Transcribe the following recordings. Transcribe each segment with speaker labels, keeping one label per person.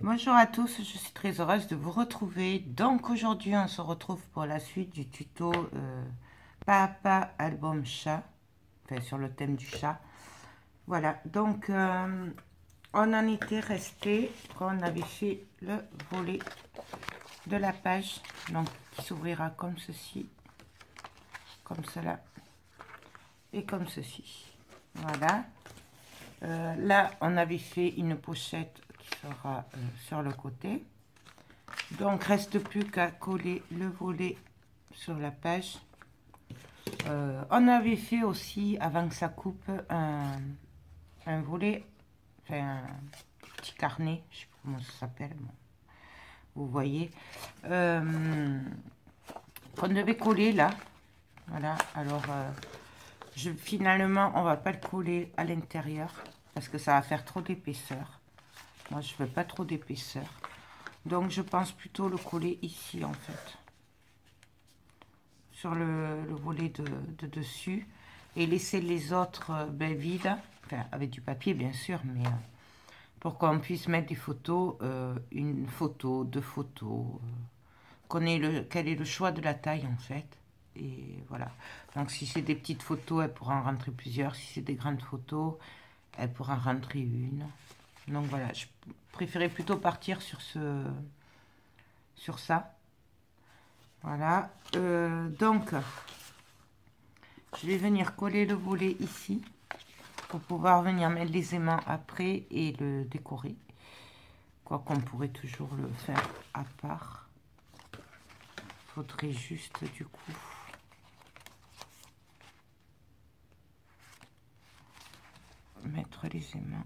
Speaker 1: Bonjour à tous, je suis très heureuse de vous retrouver. Donc aujourd'hui on se retrouve pour la suite du tuto Papa Album Chat, enfin sur le thème du chat. Voilà, donc on en était resté quand on avait fait le volet de la page, donc qui s'ouvrira comme ceci, comme cela et comme ceci. Voilà. Là on avait fait une pochette qui sera sur le côté. Donc, reste plus qu'à coller le volet sur la page. On avait fait aussi, avant que ça coupe, un volet, enfin un petit carnet, je ne sais pas comment ça s'appelle, bon, vous voyez, qu'on devait coller là. Voilà, alors finalement, on va pas le coller à l'intérieur parce que ça va faire trop d'épaisseur. Moi, je veux pas trop d'épaisseur. Donc, je pense plutôt le coller ici, en fait. Sur le volet de dessus et laisser les autres vides, enfin avec du papier bien sûr, mais pour qu'on puisse mettre des photos, une photo, deux photos, quel est le choix de la taille en fait. Et voilà, donc si c'est des petites photos, elle pourra en rentrer plusieurs. Si c'est des grandes photos, elle pourra en rentrer une. Donc voilà, je préférais plutôt partir sur ça. Voilà, donc je vais venir coller le volet ici pour pouvoir venir mettre les aimants après et le décorer. Quoi qu'on pourrait toujours le faire à part. Faudrait juste du coup mettre les aimants.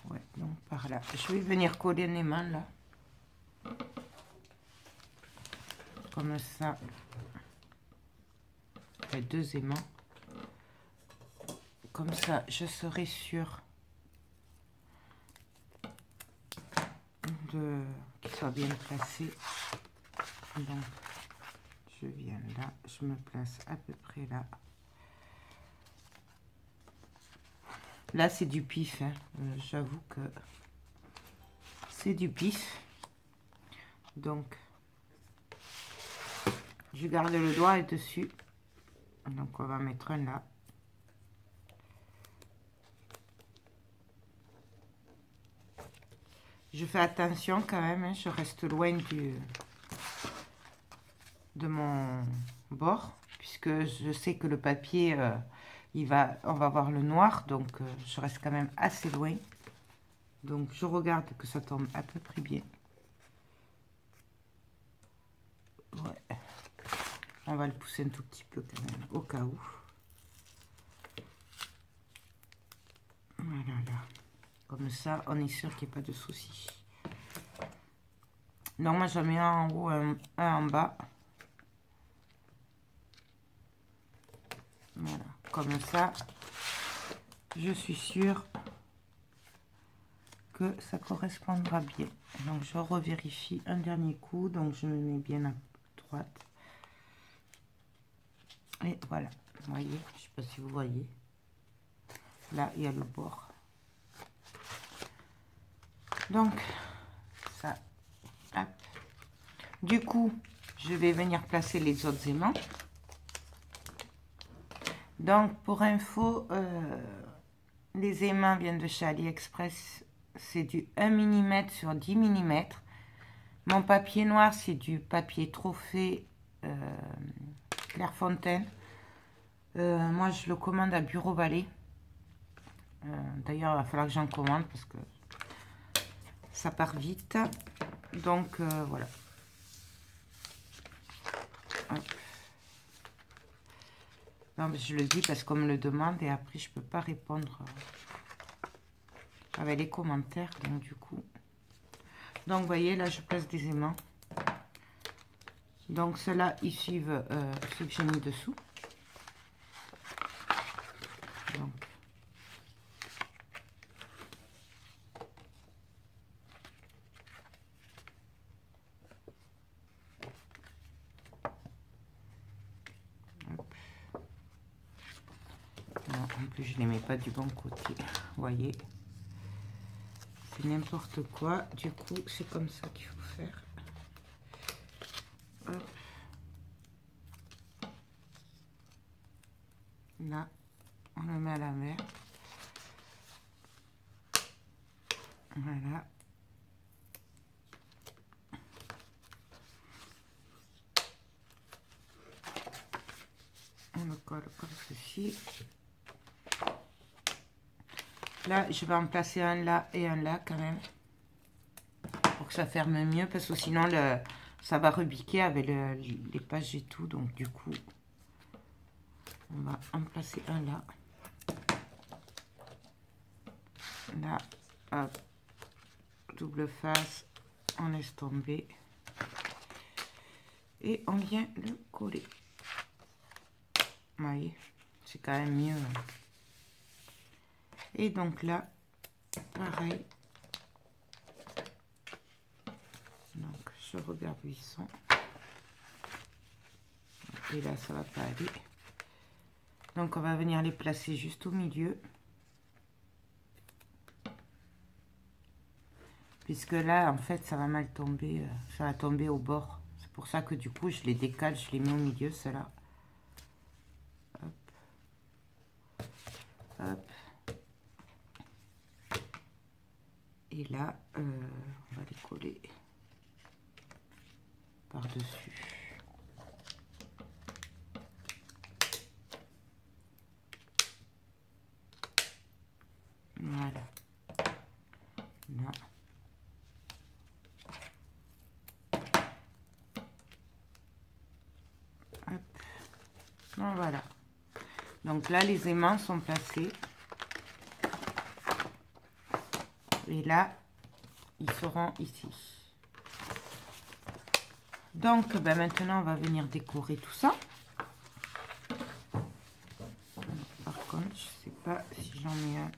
Speaker 1: Ouais, donc par là. Je vais venir coller les mains là. Comme ça. Fait deux aimants. Comme ça, je serai sûre qu'il soit bien placé. Donc, je viens là, je me place à peu près là. Là, c'est du pif, hein. J'avoue que c'est du pif. Donc, je garde le doigt dessus. Donc, on va mettre un là. Je fais attention quand même, hein, je reste loin de mon bord, puisque je sais que le papier, on va voir le noir, donc je reste quand même assez loin. Donc je regarde que ça tombe à peu près bien. Ouais. On va le pousser un tout petit peu quand même, au cas où. Voilà, là. Comme ça, on est sûr qu'il n'y ait pas de soucis. Donc moi, j'en mets un en haut, un en bas. Voilà, comme ça, je suis sûre que ça correspondra bien. Donc je revérifie un dernier coup, donc je me mets bien à droite. Et voilà, vous voyez, je ne sais pas si vous voyez. Là, il y a le bord. Donc, ça, hop. Du coup, je vais venir placer les autres aimants. Donc, pour info, les aimants viennent de chez AliExpress. C'est du 1 mm sur 10 mm. Mon papier noir, c'est du papier trophée Clairefontaine. Moi, je le commande à Bureau Vallée. D'ailleurs, il va falloir que j'en commande parce que ça part vite. Donc, voilà. Hop. Non, mais je le dis parce qu'on me le demande et après, je peux pas répondre avec les commentaires. Donc, du coup... Donc, vous voyez, là, je place des aimants. Donc, ceux-là, ils suivent ceux que j'ai mis dessous. Donc, non, en plus, je ne les mets pas du bon côté. Vous voyez. c'est n'importe quoi. Du coup, c'est comme ça qu'il faut faire. Hop. Là, on le met à la mer. Voilà. On le colle comme ceci. Là, je vais en placer un là et un là quand même. Pour que ça ferme mieux. Parce que sinon, ça va rebiquer avec les pages et tout. Donc, du coup, on va en placer un là. Là, hop. Double face. On laisse tomber. Et on vient le coller. Vous voyez, c'est quand même mieux. Et donc là, pareil. Donc, je regarde où ils sont. Et là, ça va pas aller. Donc, on va venir les placer juste au milieu. Puisque là, en fait, ça va mal tomber. Ça va tomber au bord. C'est pour ça que du coup, je les décale, je les mets au milieu, ceux-là. Hop. Hop. Et là, on va les coller par-dessus. Voilà. Là. Hop. Donc, voilà. Donc là, les aimants sont placés. Et là, ils seront ici. Donc, ben maintenant, on va venir décorer tout ça. Par contre, je sais pas si j'en mets un.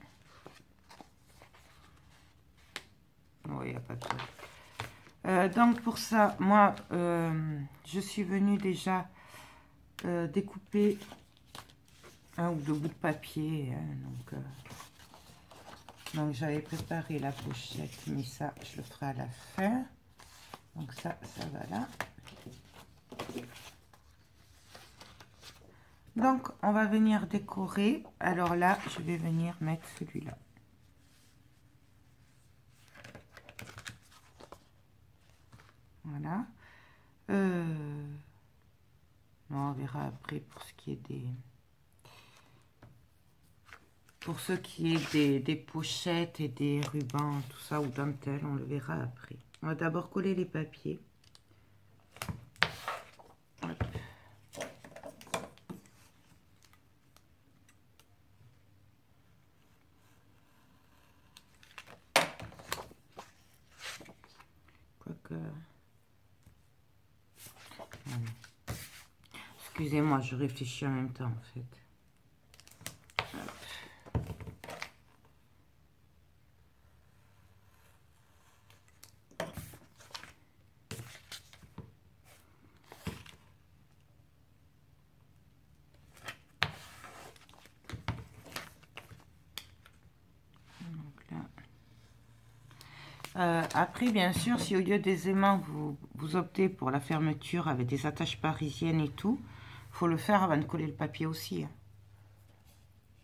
Speaker 1: Oh, il n'y a pas de problème. Donc, pour ça, moi, je suis venue déjà découper un ou deux bouts de papier. Hein, donc j'avais préparé la pochette, mais ça, je le ferai à la fin. Donc ça va là. Donc, on va venir décorer. Alors là, je vais venir mettre celui-là. Voilà. On verra après pour ce qui est des... Pour ce qui est des pochettes et des rubans, tout ça, ou dentelles, on le verra après. On va d'abord coller les papiers. Hop. Quoique... Excusez-moi, je réfléchis en même temps, en fait. Après, bien sûr, si au lieu des aimants, vous optez pour la fermeture avec des attaches parisiennes et tout, il faut le faire avant de coller le papier aussi. Hein.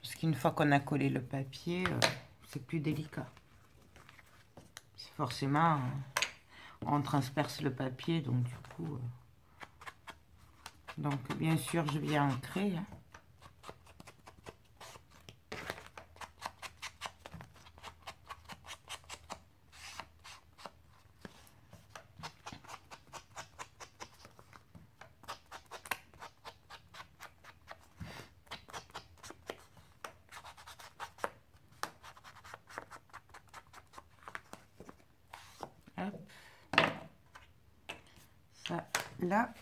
Speaker 1: Parce qu'une fois qu'on a collé le papier, c'est plus délicat. Forcément, on transperce le papier, donc du coup... donc, bien sûr, je viens ancrer. Hein. Ça, là.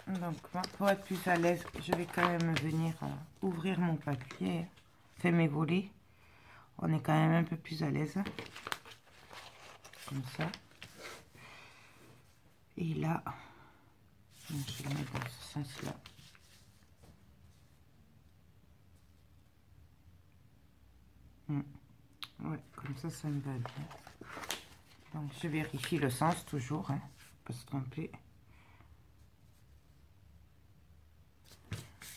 Speaker 1: Donc, pour être plus à l'aise, je vais quand même venir ouvrir mon papier, faire mes volets. On est quand même un peu plus à l'aise. Comme ça. Et là, je vais le mettre dans ce sens-là. Ouais, comme ça me va bien. Donc je vérifie le sens toujours, hein, pas se tromper.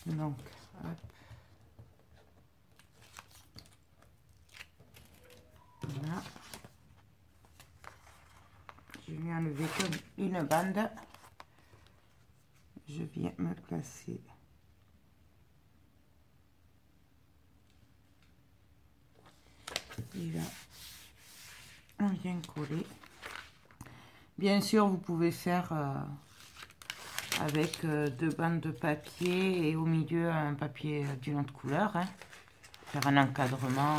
Speaker 1: Donc, hop. Voilà. Je viens enlever comme une bande. Je viens me placer. Et là, on vient coller. Bien sûr, vous pouvez faire avec deux bandes de papier et au milieu un papier d'une autre couleur. Hein. Faire un encadrement.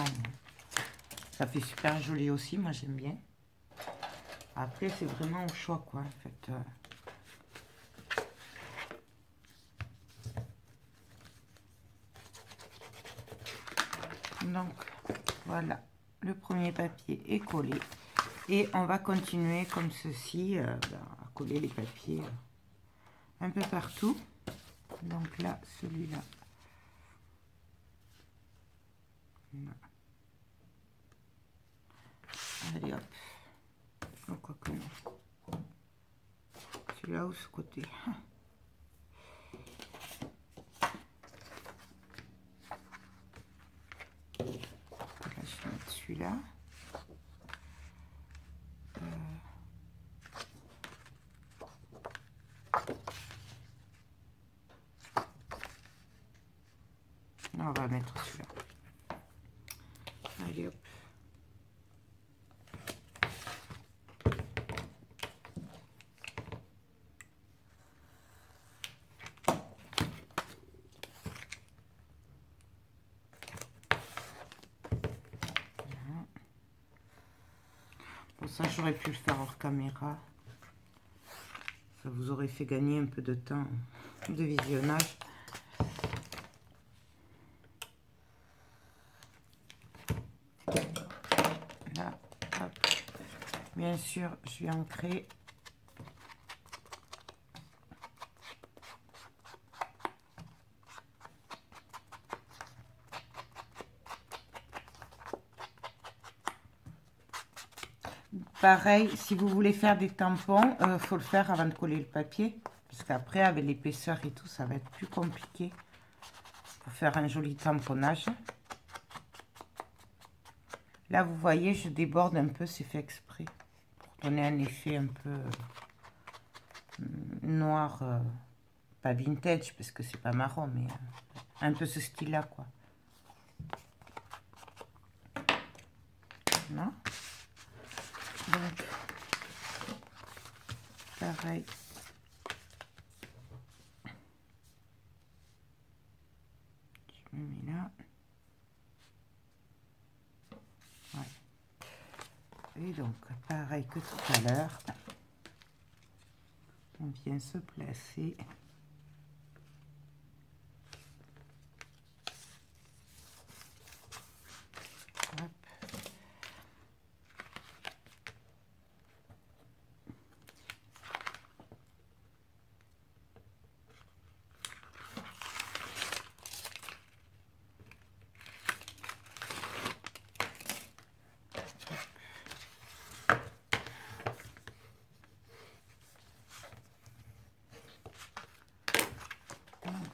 Speaker 1: Ça fait super joli aussi, moi j'aime bien. Après, c'est vraiment au choix, quoi, en fait. Donc, voilà, le premier papier est collé. Et on va continuer comme ceci, à coller les papiers un peu partout. Donc là, celui-là. Allez, hop. Donc, quoi que non. Celui-là ou ce côté. Là, je vais mettre celui-là. On va mettre celui-là. Allez, hop. Bon, ça, j'aurais pu le faire hors caméra. Ça vous aurait fait gagner un peu de temps de visionnage. Là, hop. Bien sûr, je vais ancrer. Pareil, si vous voulez faire des tampons, faut le faire avant de coller le papier. Parce qu'après, avec l'épaisseur et tout, ça va être plus compliqué. Pour faire un joli tamponnage. Là, vous voyez, je déborde un peu, c'est fait exprès. Pour donner un effet un peu noir. Pas vintage, parce que c'est pas marron, mais un peu ce style-là, quoi. Non? Donc, pareil. Je me mets là. Ouais. Et donc, pareil que tout à l'heure, on vient se placer. Hop.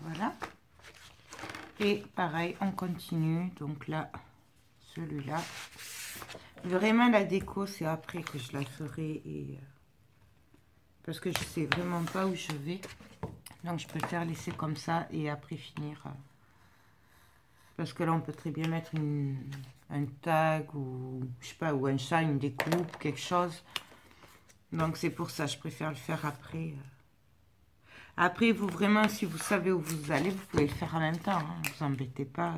Speaker 1: Voilà. Et pareil, on continue. Donc là, celui-là. Vraiment, la déco, c'est après que je la ferai. Et, parce que je sais vraiment pas où je vais. Donc, je préfère laisser comme ça et après finir. Parce que là, on peut très bien mettre un tag ou, je sais pas, ou un chat, une découpe, quelque chose. Donc, c'est pour ça, je préfère le faire après. Après, vous, vraiment, si vous savez où vous allez, vous pouvez le faire en même temps. Ne vous embêtez pas.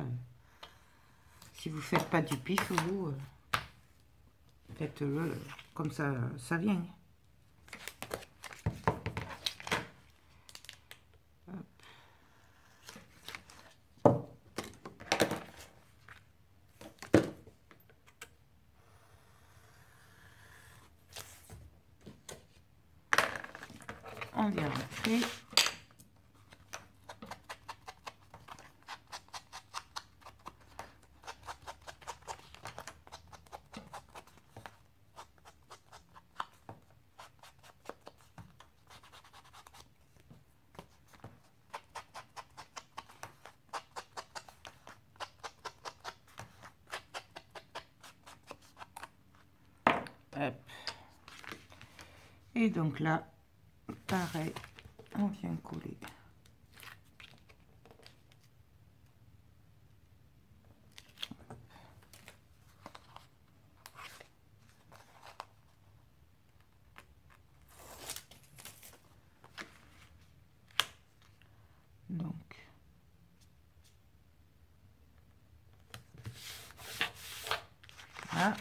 Speaker 1: Si vous ne faites pas du pif, vous faites-le comme ça vient. On vient rentrer. Hop. Et donc là, pareil, on vient coller. Donc, là.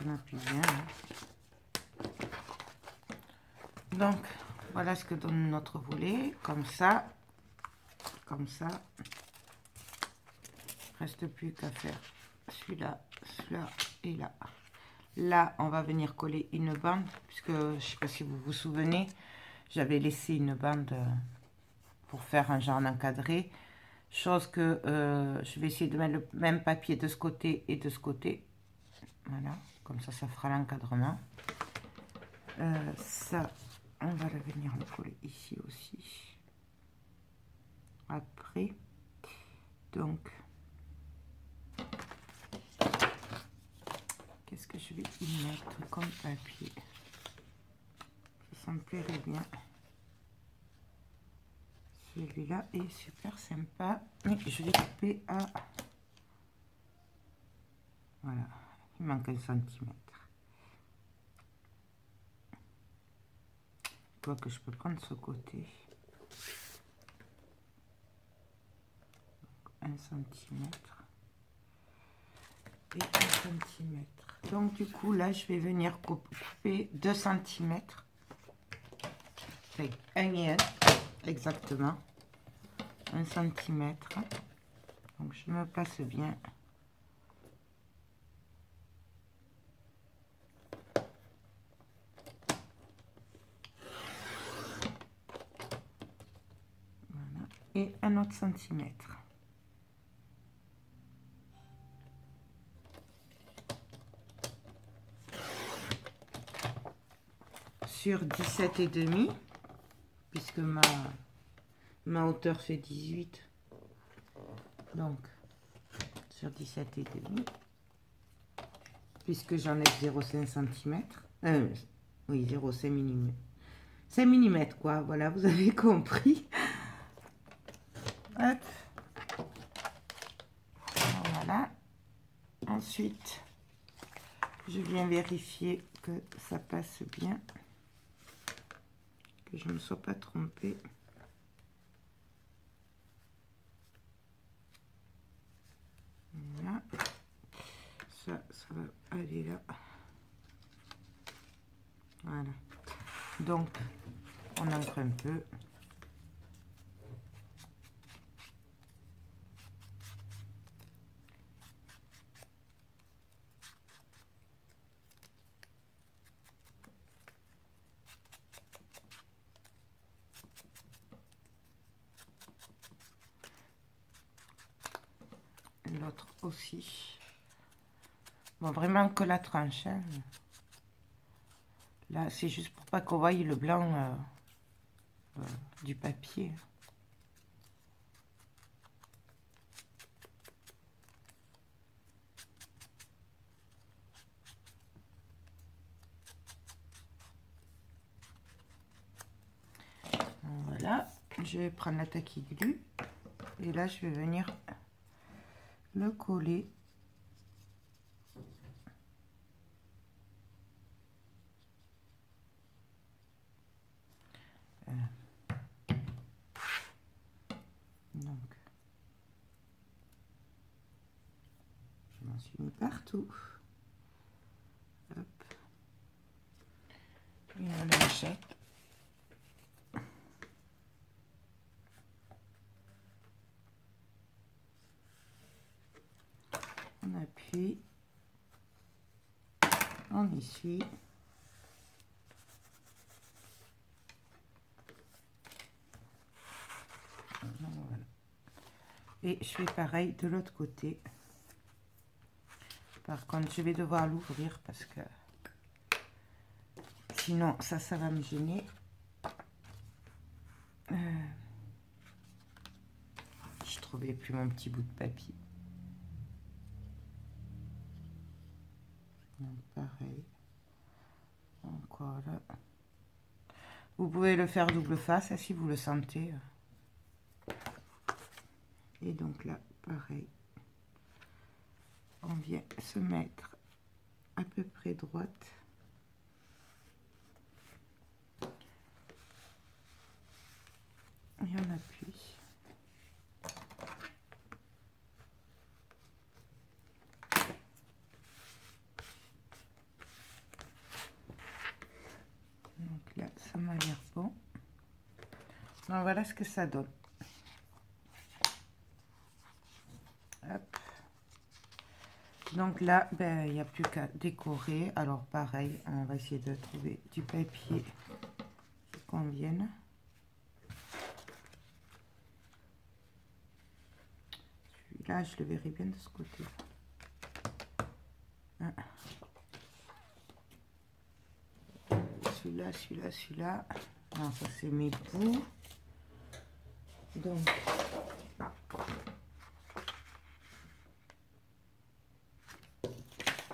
Speaker 1: On appuie bien. Donc, voilà ce que donne notre volet. Comme ça. Comme ça. Reste plus qu'à faire celui-là, celui-là et là. Là, on va venir coller une bande, puisque je ne sais pas si vous vous souvenez, j'avais laissé une bande pour faire un genre d'encadré. Chose que je vais essayer de mettre le même papier de ce côté et de ce côté. Voilà, comme ça fera l'encadrement. Ça, on va venir le coller ici aussi. Après, donc, qu'est-ce que je vais y mettre comme papier? Ça me plairait bien. Celui-là est super sympa, mais je vais couper à... Voilà, il manque 1 centimètre. Je vois que je peux prendre ce côté. 1 centimètre. Et 1 centimètre. Donc du coup, là, je vais venir couper 2 centimètres. Avec 1 et 1, exactement. 1 centimètre. Donc je me place bien. Voilà. Et 1 autre centimètre. Sur 17,5, puisque ma hauteur fait 18. Donc, sur 17,5, puisque j'enlève 0,5 cm. Oui, 0,5 mm. 5 mm, quoi. Voilà, vous avez compris. Hop. Voilà. Ensuite, je viens vérifier que ça passe bien. Que je ne me sois pas trompée. Voilà. Ça va aller là. Voilà. Donc, on ancre un peu. L'autre aussi. Bon, vraiment que la tranche. Hein. Là, c'est juste pour pas qu'on voie le blanc du papier. Voilà, je vais prendre la taquille glue et là je vais venir le coller. Donc, je m'en suis mis partout. Hop. Et on l'achète. On appuie. On essuie. Et je fais pareil de l'autre côté. Par contre, je vais devoir l'ouvrir parce que sinon, ça va me gêner. Je trouvais plus mon petit bout de papier. Donc, pareil. Encore là. Vous pouvez le faire double face si vous le sentez. Et donc là, pareil. On vient se mettre à peu près droite. Et on appuie. Donc là, ça m'a l'air bon. Donc voilà ce que ça donne. Hop. Donc là, ben, il n'y a plus qu'à décorer. Alors pareil, on va essayer de trouver du papier qui convienne. Celui-là, je le verrai bien de ce côté. Ah. Celui-là, celui-là, celui-là. Non, ça c'est mes bouts. Donc,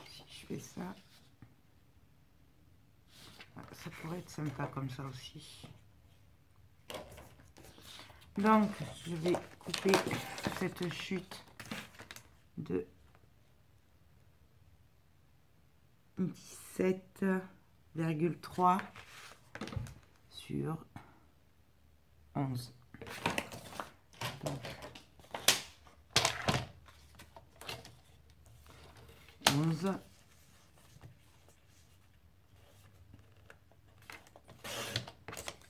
Speaker 1: si je fais ça, ça pourrait être sympa comme ça aussi. Donc, je vais couper cette chute de 17,3 sur 11. Donc, 11.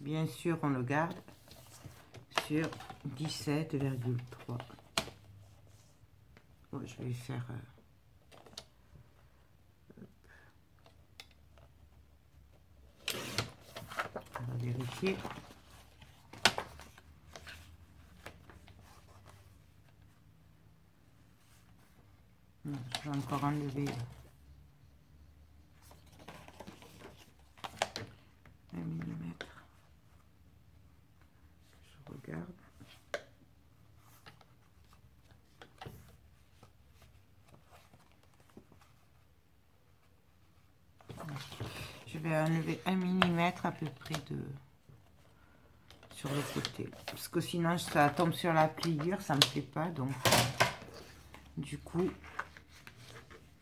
Speaker 1: Bien sûr, on le garde sur 17,3. Oh, je vais faire... on va vérifier. Non, je vais encore enlever 1 millimètre. Je regarde. Je vais enlever 1 millimètre à peu près de sur le côté, parce que sinon ça tombe sur la pliure, ça me plaît pas. Donc du coup,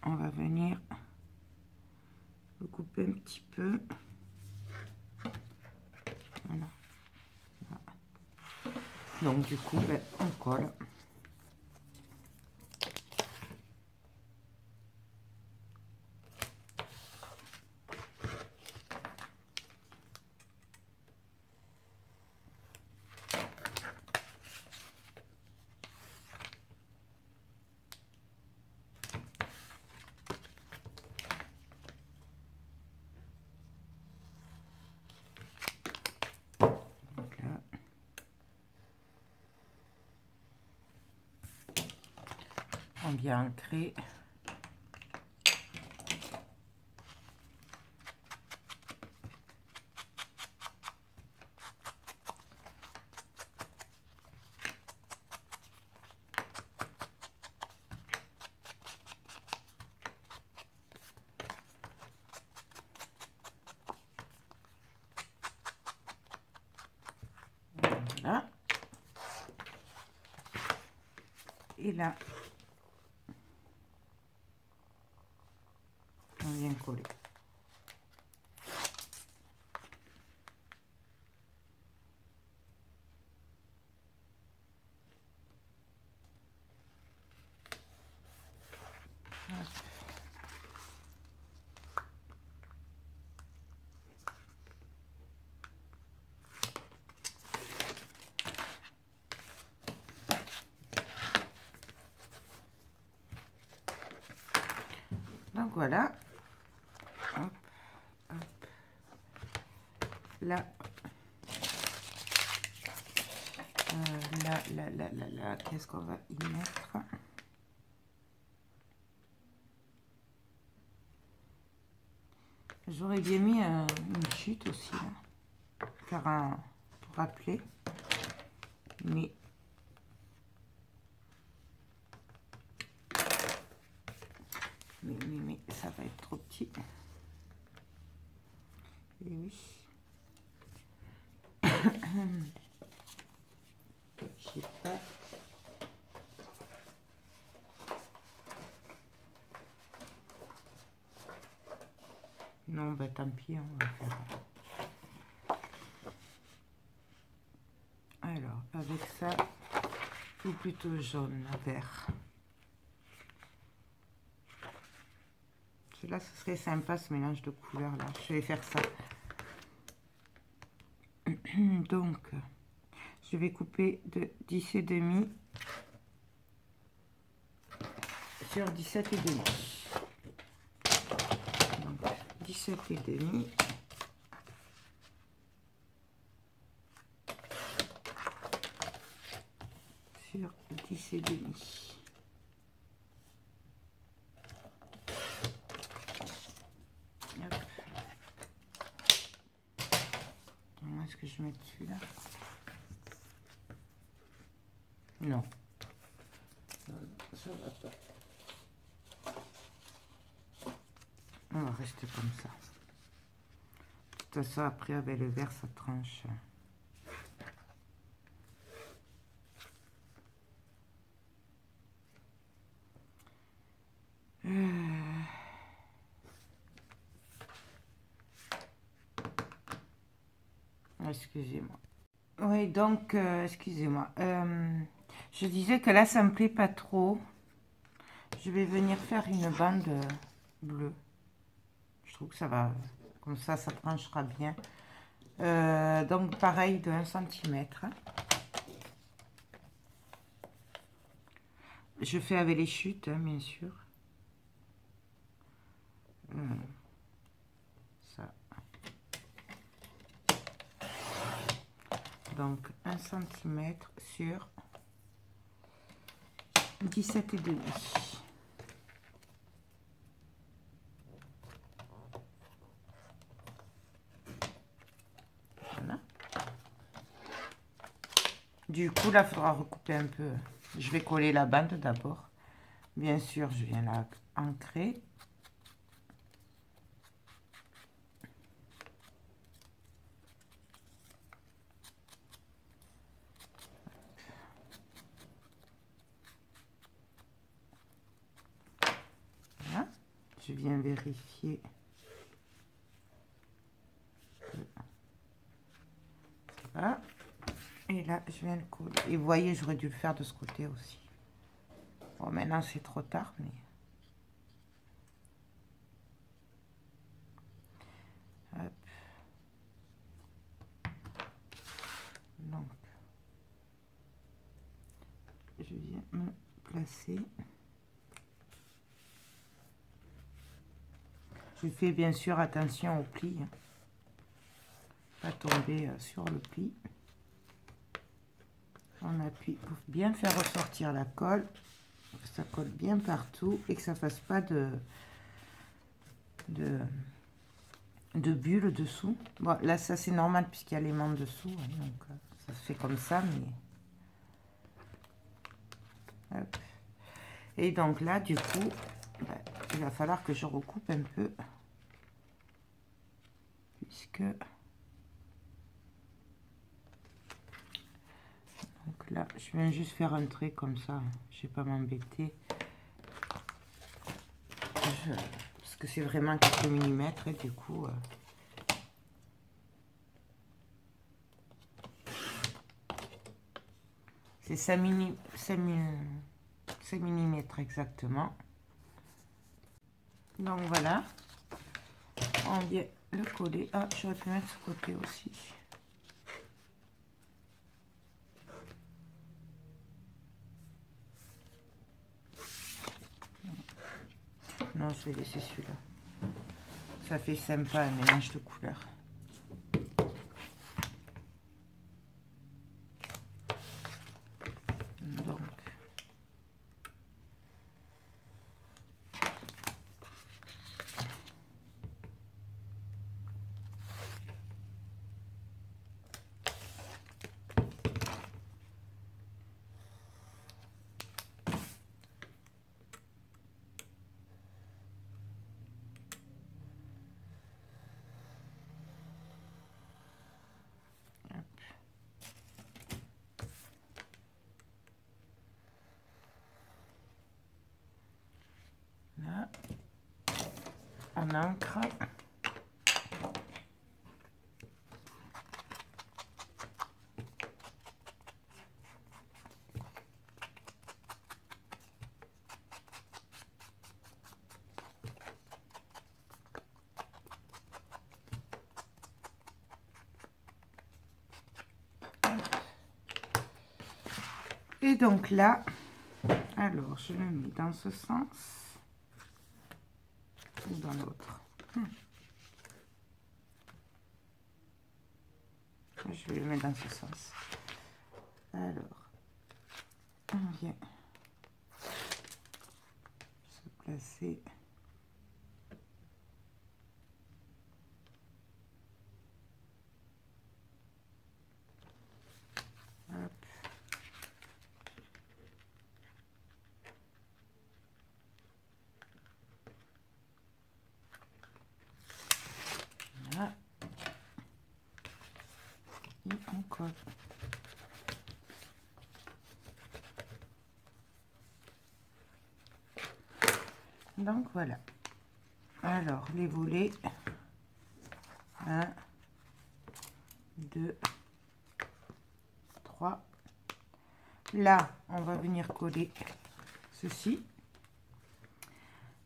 Speaker 1: on va venir couper un petit peu. Voilà. Donc du coup, ben, on colle. Donc là, on vient ancrer. Voilà. Et là, on vient coller. Donc voilà. Hop, hop. Là, Là, qu'est-ce qu'on va y mettre? J'aurais bien mis une chute aussi, là, pour rappeler. Mais ça va être trop petit. Et oui. Je sais pas. Non, bah tant pis, on va faire. Alors, avec ça, ou plutôt jaune, vert. Là, ce serait sympa ce mélange de couleurs là. Je vais faire ça. Donc, je vais couper de 10,5 sur 17,5. Donc, 17,5. Sur 10,5. Est-ce que je mets celui-là? Non. Ça va pas. On va rester comme ça. De toute façon, après, avec le vert, ça tranche. Excusez-moi. Oui, donc, excusez-moi. Je disais que là, ça me plaît pas trop. Je vais venir faire une bande bleue. Je trouve que ça va, comme ça tranchera bien. Donc, pareil, de 1 cm. Je fais avec les chutes, hein, bien sûr. Ça. Donc, 1 cm sur 17,5. Voilà. Du coup, là, il faudra recouper un peu. Je vais coller la bande d'abord. Bien sûr, je viens la ancrer. Voilà. Je viens vérifier. Voilà. Et là, je viens le coller. Et vous voyez, j'aurais dû le faire de ce côté aussi. Bon, maintenant, c'est trop tard, mais... Hop. Donc, je viens me placer. Je fais bien sûr attention au pli. Hein. Pas tomber sur le pli. On appuie pour bien faire ressortir la colle. Que ça colle bien partout et que ça fasse pas de bulles dessous. Bon, là, ça c'est normal puisqu'il y a l'aimant dessous. Hein, donc, ça se fait comme ça, mais... Hop. Et donc là, du coup, bah, il va falloir que je recoupe un peu. Puisque... Donc là, je viens juste faire un trait comme ça. Je vais pas m'embêter. Parce que c'est vraiment quelques millimètres et du coup... c'est 5 millimètres exactement. Donc voilà. On vient le coller. Ah, j'aurais pu mettre ce côté aussi. Non, je vais laisser celui-là. Ça fait sympa un mélange de couleurs. en encre. Et donc là, alors je le mets dans ce sens ou dans l'autre. Je vais le mettre dans ce sens. Alors, on vient se placer. Hop. Voilà. Et on colle. Donc voilà. Alors les volets, 1, 2, 3. Là, on va venir coller ceci.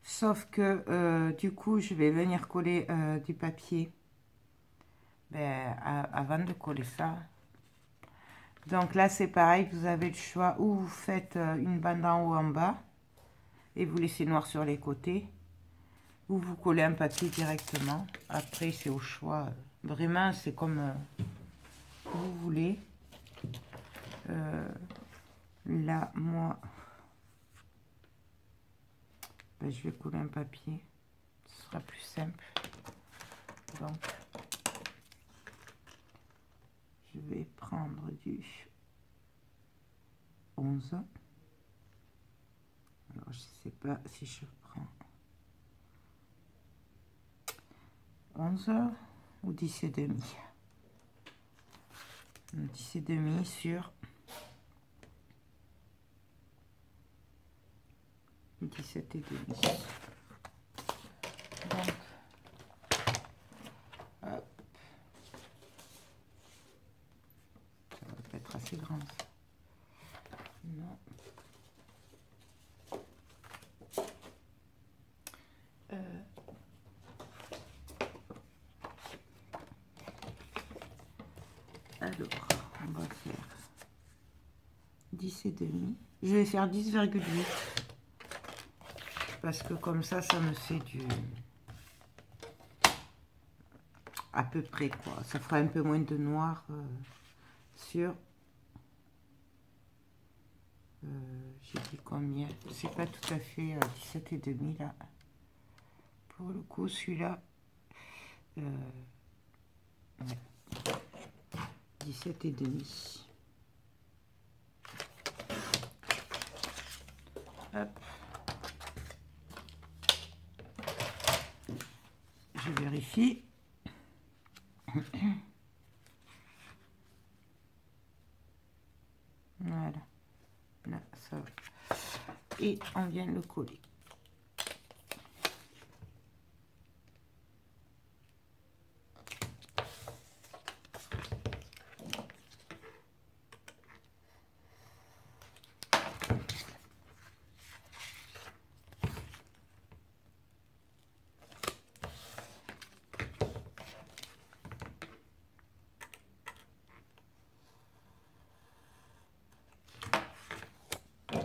Speaker 1: Sauf que du coup, je vais venir coller du papier avant de coller ça. Donc là, c'est pareil, vous avez le choix, ou vous faites une bande en haut, en bas, et vous laissez noir sur les côtés, ou vous collez un papier directement. Après, c'est au choix. Vraiment, c'est comme vous voulez. Là, moi, je vais coller un papier. Ce sera plus simple. Donc, je vais prendre du 11. Alors, je sais pas si je prends 11 ou 10 et demi. 10 et demi sur 17 et demi. Donc, hop. Ça va pas être assez grand. Non. Alors, on va faire 10 et demi. Je vais faire 10,8 parce que comme ça me fait du à peu près quoi. Ça fera un peu moins de noir sur. J'ai dit combien? C'est pas tout à fait 17 et demi là. Pour le coup, celui-là. Ouais. 17 et demi. Hop. Je vérifie. Voilà. Là, ça va. Et on vient le coller.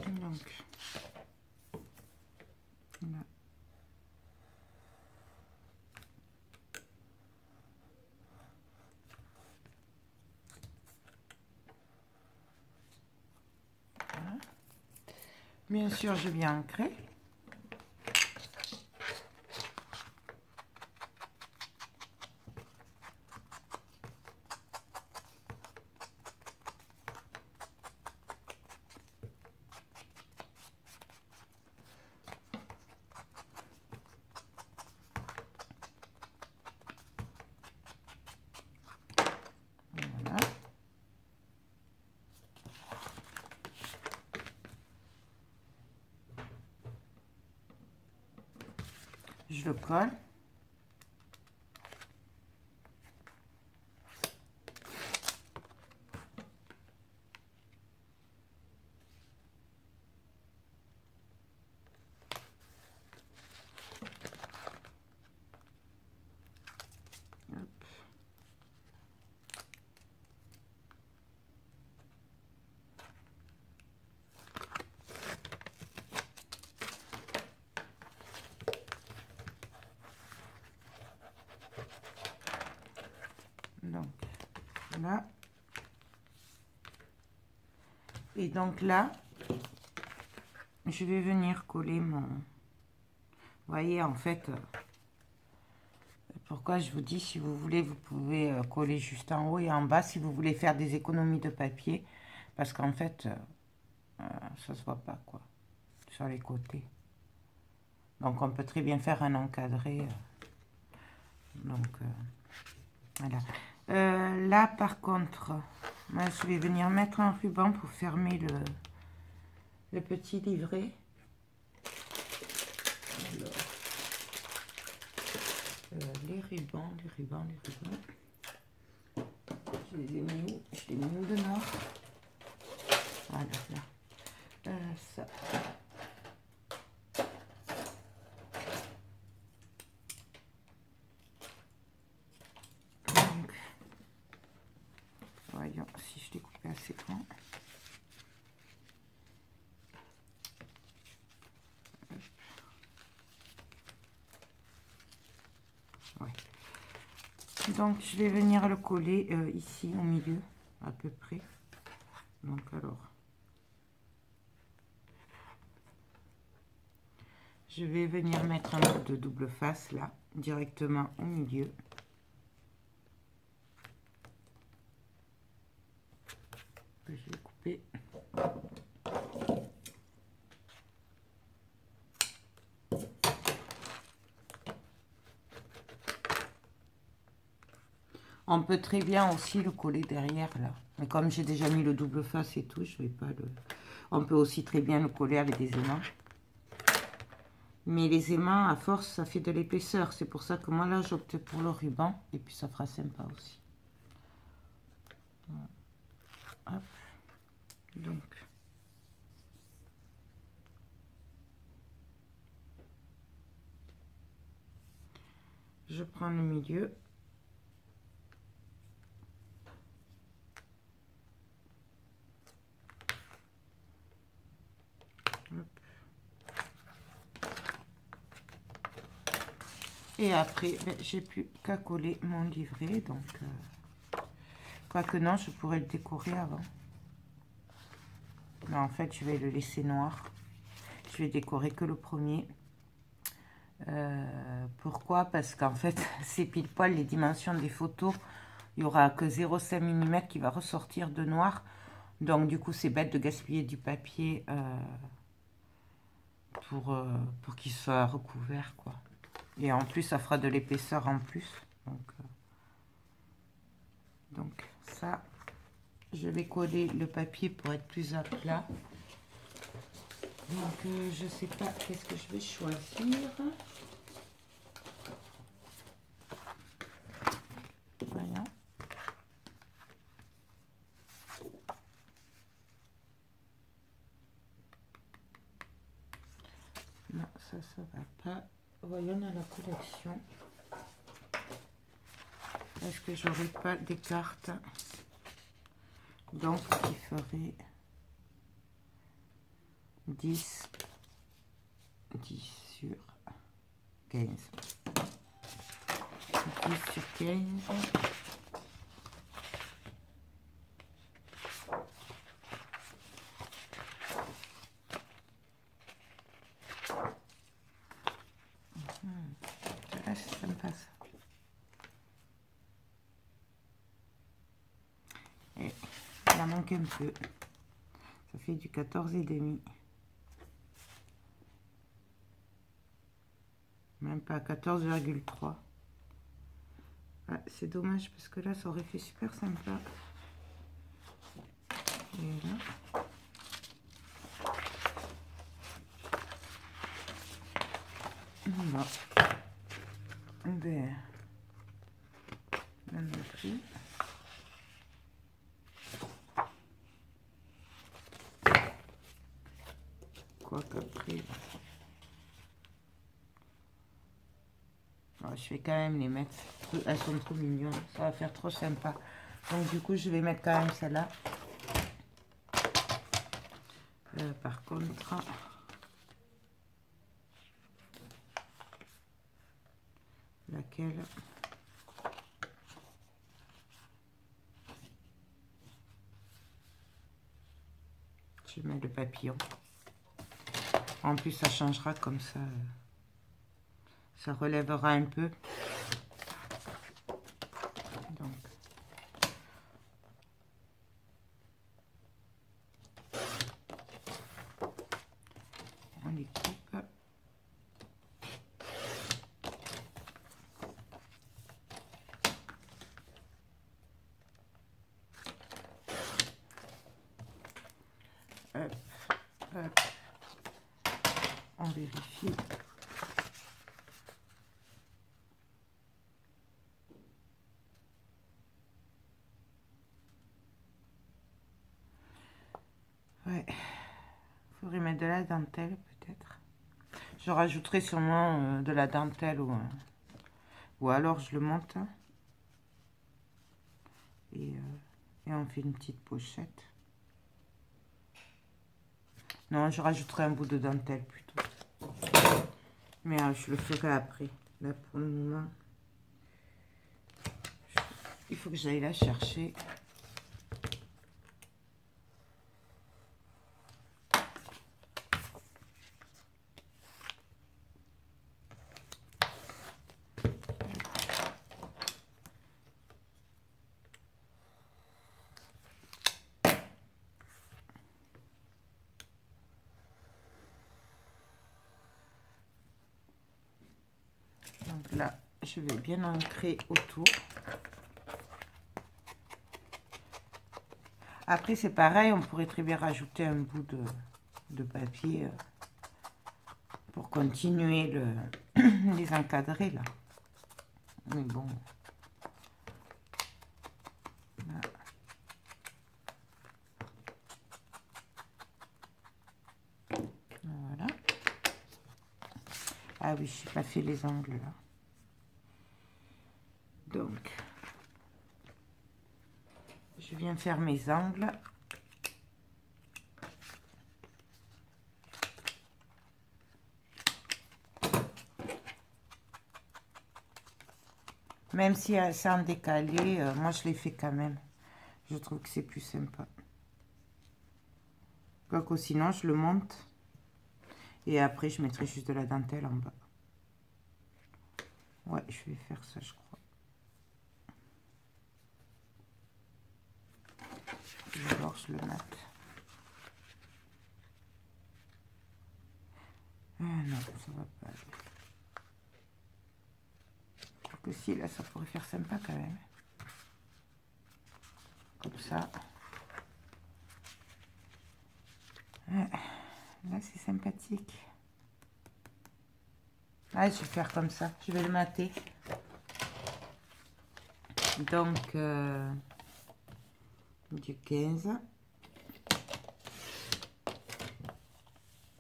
Speaker 1: Donc, là. Voilà. Bien sûr, je viens ancrer. Voilà. Je le colle. Donc là. Et donc là, je vais venir coller mon... Vous voyez, en fait, pourquoi je vous dis, si vous voulez, vous pouvez coller juste en haut et en bas, si vous voulez faire des économies de papier, parce qu'en fait, ça se voit pas, quoi, sur les côtés. Donc, on peut très bien faire un encadré. Donc, voilà. Là, par contre, moi, je vais venir mettre un ruban pour fermer le petit livret. Alors, les rubans. Je les ai mis où? Je les ai mis où de nord? Voilà, là. Ça. Donc, voyons si je l'ai coupé assez grand. Ouais. Donc, je vais venir le coller ici au milieu, à peu près. Donc, alors, je vais venir mettre un bout de double face là, directement au milieu. Je vais couper. On peut très bien aussi le coller derrière là. Mais comme j'ai déjà mis le double face et tout, je vais pas le... On peut aussi très bien le coller avec des aimants. Mais les aimants, à force, ça fait de l'épaisseur. C'est pour ça que moi là, j'opte pour le ruban. Et puis ça fera sympa aussi. Hop. Donc. Je prends le milieu. Hop. Et après, ben, j'ai plus qu'à coller mon livret. Donc, quoique non, je pourrais le décorer avant. Mais en fait, je vais le laisser noir. Je vais décorer que le premier. Pourquoi? Parce qu'en fait, c'est pile poil les dimensions des photos. Il n'y aura que 0,5 mm qui va ressortir de noir. Donc, du coup, c'est bête de gaspiller du papier pour qu'il soit recouvert, quoi. Et en plus, ça fera de l'épaisseur en plus. Donc, ça, je vais coller le papier pour être plus à plat. Donc, je sais pas qu'est-ce que je vais choisir. Voilà. Non, ça va pas. Voyons dans la collection. Est-ce que j'aurai pas des cartes? Donc, il ferait 10 sur 15. 10 sur 15. Là, c'est sympa ça. Et il en manque un peu. Ça fait du 14,5. Même pas 14,3. Ah, c'est dommage parce que là, ça aurait fait super sympa. Et là. Voilà. Ben, même plus. Quoi qu'après... Oh, je vais quand même les mettre. Elles sont trop mignonnes. Ça va faire trop sympa. Donc du coup, je vais mettre quand même celle-là. Par contre... Laquelle? Je mets le papillon. En plus, ça changera comme ça. Ça relèvera un peu. Donc. On les coupe. Hop, hop. On vérifie. Ouais, faudrait mettre de la dentelle peut-être. Je rajouterai sûrement de la dentelle ou alors je le monte et on fait une petite pochette. Non, je rajouterai un bout de dentelle plutôt. Mais je le ferai après. Là pour le moment, il faut que j'aille la chercher. Donc là, je vais bien ancrer autour. Après, c'est pareil, on pourrait très bien rajouter un bout de papier pour continuer les encadrer là. Mais bon. Là. Voilà. Ah oui, je n'ai pas fait les angles là. Donc, je viens faire mes angles. Même si c'est en décalé, moi je les fais quand même. Je trouve que c'est plus sympa. Quoique sinon, je le monte. Et après, je mettrai juste de la dentelle en bas. Ouais, je vais faire ça, je crois. D'abord, je le mate. Ah non, ça va pas aller. Que si, là, ça pourrait faire sympa quand même. Comme ça. Ouais, là, c'est sympathique. Ah, je vais faire comme ça. Je vais le mater. Donc, du 15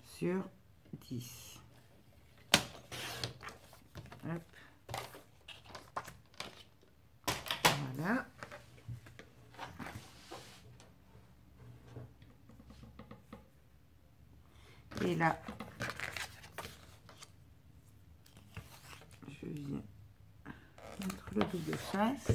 Speaker 1: sur 10. Hop. Voilà. Et là, je viens mettre le double face.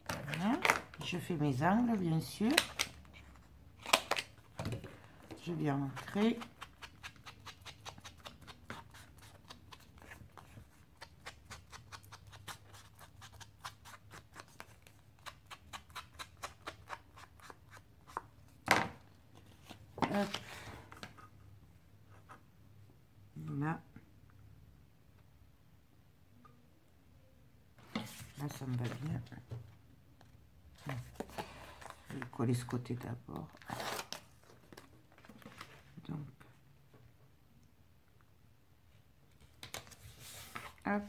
Speaker 1: Voilà. Je fais mes angles, bien sûr. Je viens ancrer. Hop. Là. Là, ça me va bien. Je vais coller ce côté d'abord. Donc, hop.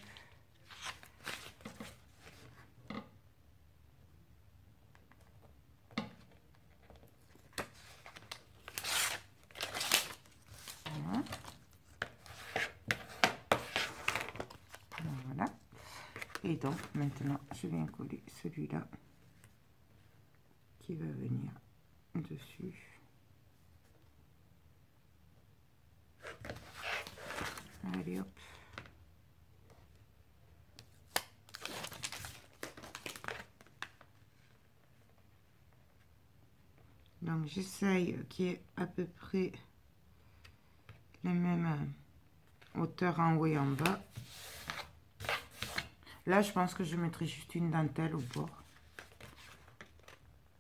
Speaker 1: Voilà. Et donc, maintenant, je viens coller celui-là qui va venir dessus. Donc j'essaye qu'il y ait à peu près les mêmes hauteurs en haut et en bas. Là, je pense que je mettrai juste une dentelle au bord.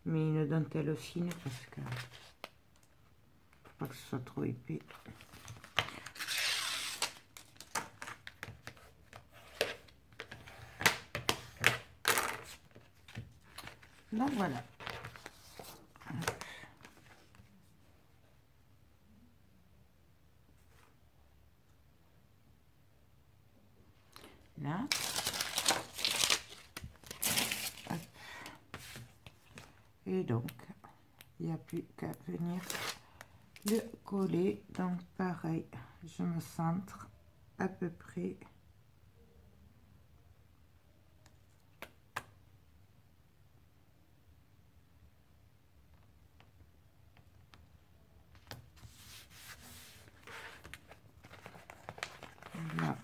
Speaker 1: Mais une dentelle fine parce que faut pas que ce soit trop épais. Donc voilà. Là. Hop. Et donc, il n'y a plus qu'à venir le coller. Donc pareil, je me centre à peu près. Là.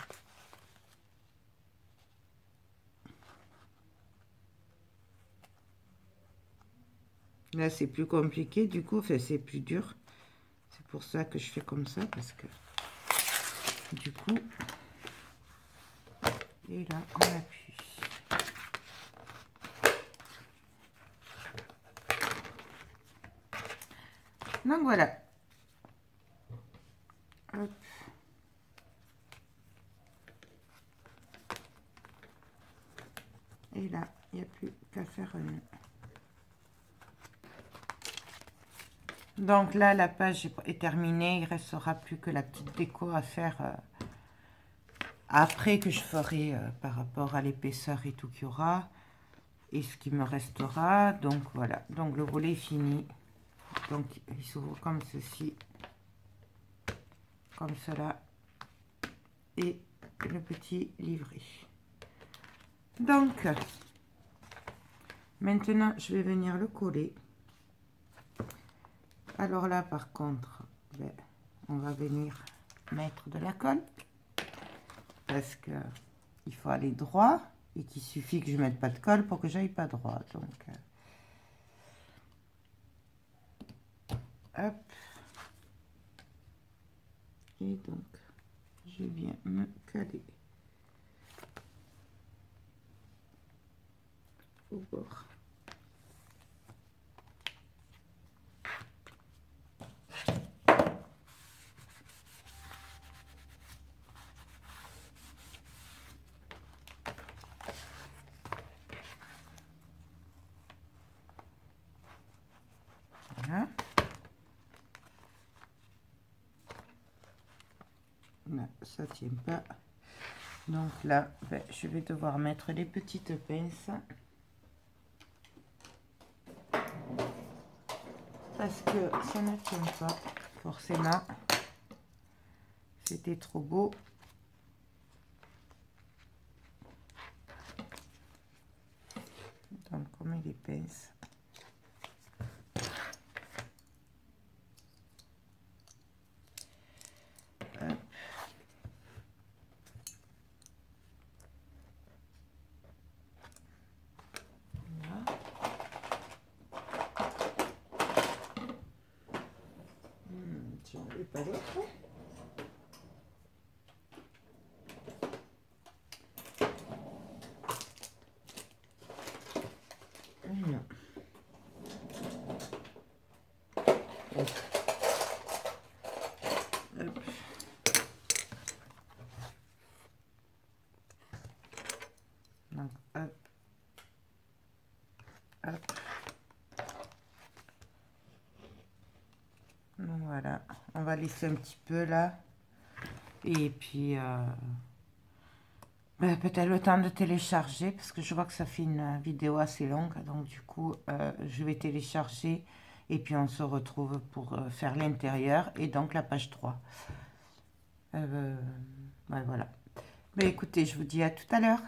Speaker 1: Là, c'est plus compliqué, du coup, enfin, c'est plus dur. C'est pour ça que je fais comme ça, parce que du coup, et là, on appuie. Donc voilà. Hop. Et là, il n'y a plus qu'à faire un nœud. Donc là, la page est terminée. Il ne restera plus que la petite déco à faire après que je ferai par rapport à l'épaisseur et tout qu'il y aura. Et ce qui me restera. Donc voilà. Donc le volet est fini. Donc il s'ouvre comme ceci. Comme cela. Et le petit livret. Donc, maintenant, je vais venir le coller. Alors là, par contre, ben, on va venir mettre de la colle. Parce que il faut aller droit. Et qu'il suffit que je mette pas de colle pour que j'aille pas droit. Donc, hop. Et donc, je viens me caler au bord. Voilà. Là, ça tient pas. Donc là, ben, je vais devoir mettre les petites pinces. Parce que ça ne tient pas, forcément. C'était trop beau. Donc, on met les pinces. Hop. Là. J'en ai pas d'autres. Non. Hop. Hop. Donc, hop. Hop. Donc voilà, on va laisser un petit peu là. Et puis, ben, peut-être le temps de télécharger, parce que je vois que ça fait une vidéo assez longue. Donc du coup, je vais télécharger. Et puis on se retrouve pour faire l'intérieur et donc la page 3. Ouais, voilà. Ben, écoutez, je vous dis à tout à l'heure.